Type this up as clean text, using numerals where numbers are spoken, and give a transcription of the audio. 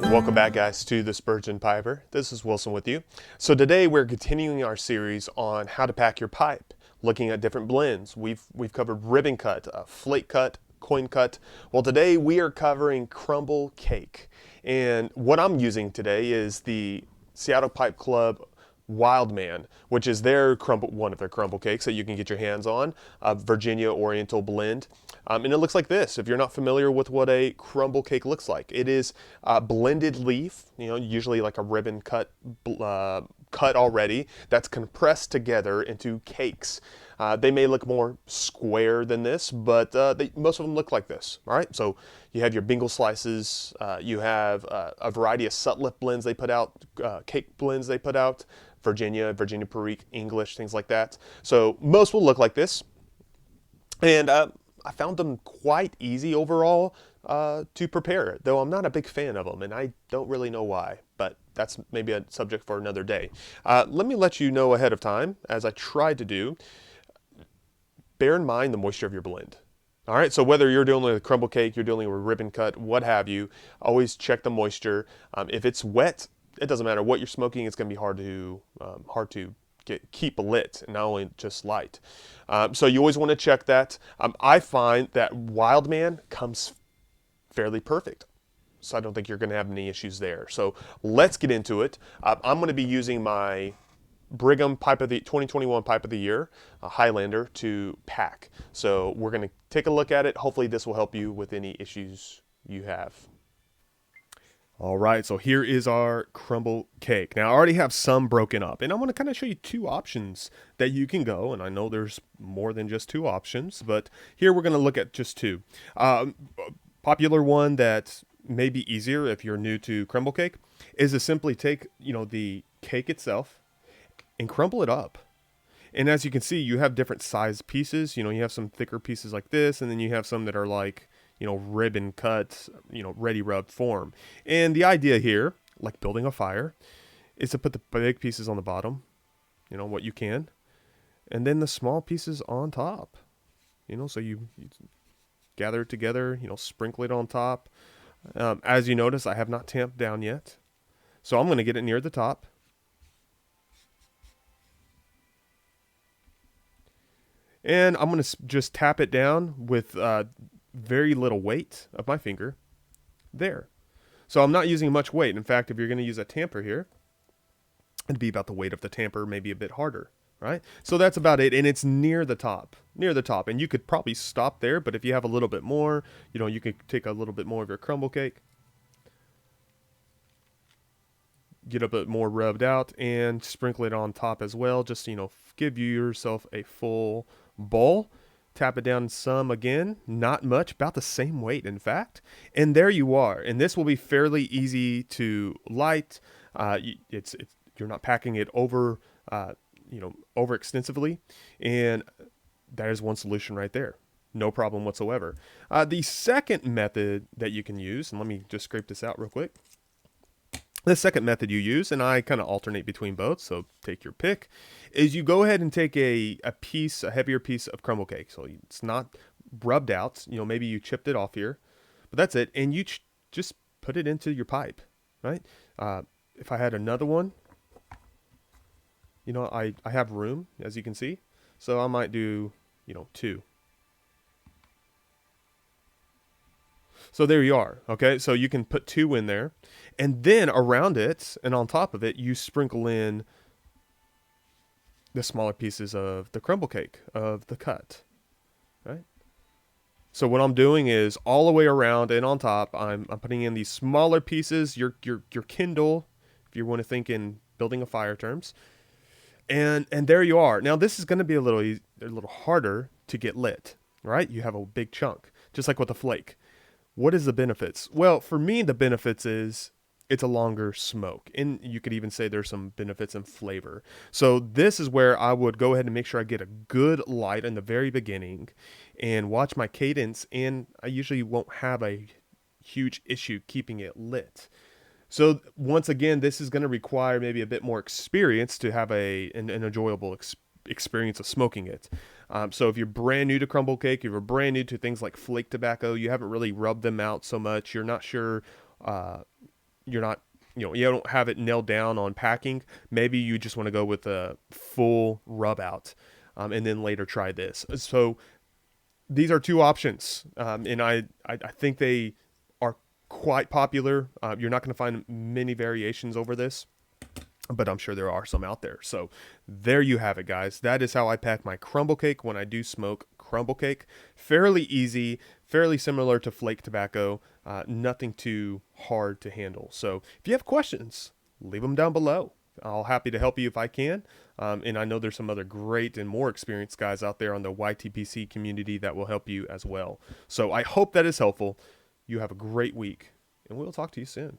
Welcome back, guys, to the Spurgeon Piper. This is Wilson with you. So today we're continuing our series on how to pack your pipe, looking at different blends. We've covered ribbon cut, flake cut, coin cut. Well, today we are covering crumble cake, and what I'm using today is the Seattle Pipe Club Wildman, which is one of their crumble cakes that you can get your hands on, a Virginia Oriental blend. And it looks like this. If you're not familiar with what a crumble cake looks like, it is blended leaf, usually like a ribbon cut already, that's compressed together into cakes. They may look more square than this, but most of them look like this. All right, so you have your Bingle slices, you have a variety of Sutliff blends they put out, cake blends they put out, Virginia Perique, English, things like that. So most will look like this. And I found them quite easy overall to prepare, though I'm not a big fan of them, and I don't really know why, but that's maybe a subject for another day. Let me let you know ahead of time, as I tried to do, bear in mind the moisture of your blend. All right, so whether you're dealing with a crumble cake, you're dealing with ribbon cut, what have you, always check the moisture. If it's wet, it doesn't matter what you're smoking, it's going to be hard to keep lit, and not only just light. So you always want to check that. I find that Wildman comes fairly perfect, so I don't think you're going to have any issues there. So let's get into it. I'm going to be using my Brigham 2021 Pipe of the Year, Highlander, to pack. So we're going to take a look at it. Hopefully this will help you with any issues you have. All right, so here is our crumble cake. Now I already have some broken up, and I want to kind of show you two options that you can go, and I know there's more than just two options, but here we're going to look at just two. Popular one that may be easier if you're new to crumble cake is to simply take, the cake itself and crumble it up. And as you can see, you have different size pieces. You have some thicker pieces like this, and then you have some that are like, ribbon cut, ready rubbed form. And the idea here, like building a fire, is to put the big pieces on the bottom, what you can, and then the small pieces on top, so you gather it together, sprinkle it on top. As you notice, I have not tamped down yet, so I'm going to get it near the top. And I'm going to just tap it down with very little weight of my finger there. So I'm not using much weight. In fact, if you're going to use a tamper here, it'd be about the weight of the tamper, maybe a bit harder, right? So that's about it. And it's near the top. And you could probably stop there, but if you have a little bit more, you could take a little bit more of your crumble cake, get a bit more rubbed out, and sprinkle it on top as well. Just, give yourself a full bowl. Tap it down some again, not much, about the same weight, in fact. And there you are. And this will be fairly easy to light. You're not packing it over extensively. And that is one solution right there. No problem whatsoever. The second method that you can use, and let me just scrape this out real quick. The second method you use, and I kind of alternate between both, so take your pick, is you go ahead and take a heavier piece of crumble cake. So it's not rubbed out, maybe you chipped it off here, but that's it. And you just put it into your pipe, right? If I had another one, I have room, as you can see. So I might do, two. So there you are, okay? So you can put two in there, and then around it and on top of it, you sprinkle in the smaller pieces of the crumble cake, of the cut, right? So what I'm doing is all the way around and on top, I'm putting in these smaller pieces, your Kindle, if you want to think in building a fire terms, and there you are. Now this is going to be a little harder to get lit, right? You have a big chunk, just like with a flake. What is the benefits? Well, for me, the benefits is it's a longer smoke. And you could even say there's some benefits in flavor. So this is where I would go ahead and make sure I get a good light in the very beginning and watch my cadence. And I usually won't have a huge issue keeping it lit. So once again, this is going to require maybe a bit more experience to have an enjoyable experience of smoking it. So if you're brand new to crumble cake, if you're brand new to things like flake tobacco, you haven't really rubbed them out so much, you're not sure, you're not, you don't have it nailed down on packing, maybe you just want to go with a full rub out, and then later try this. So these are two options, and I think they are quite popular. You're not going to find many variations over this, but I'm sure there are some out there. So there you have it, guys. That is how I pack my crumble cake when I do smoke crumble cake. Fairly easy, fairly similar to flake tobacco, nothing too hard to handle. So if you have questions, leave them down below. I'll happy to help you if I can. And I know there's some other great and more experienced guys out there on the YTPC community that will help you as well. So I hope that is helpful. You have a great week, and we'll talk to you soon.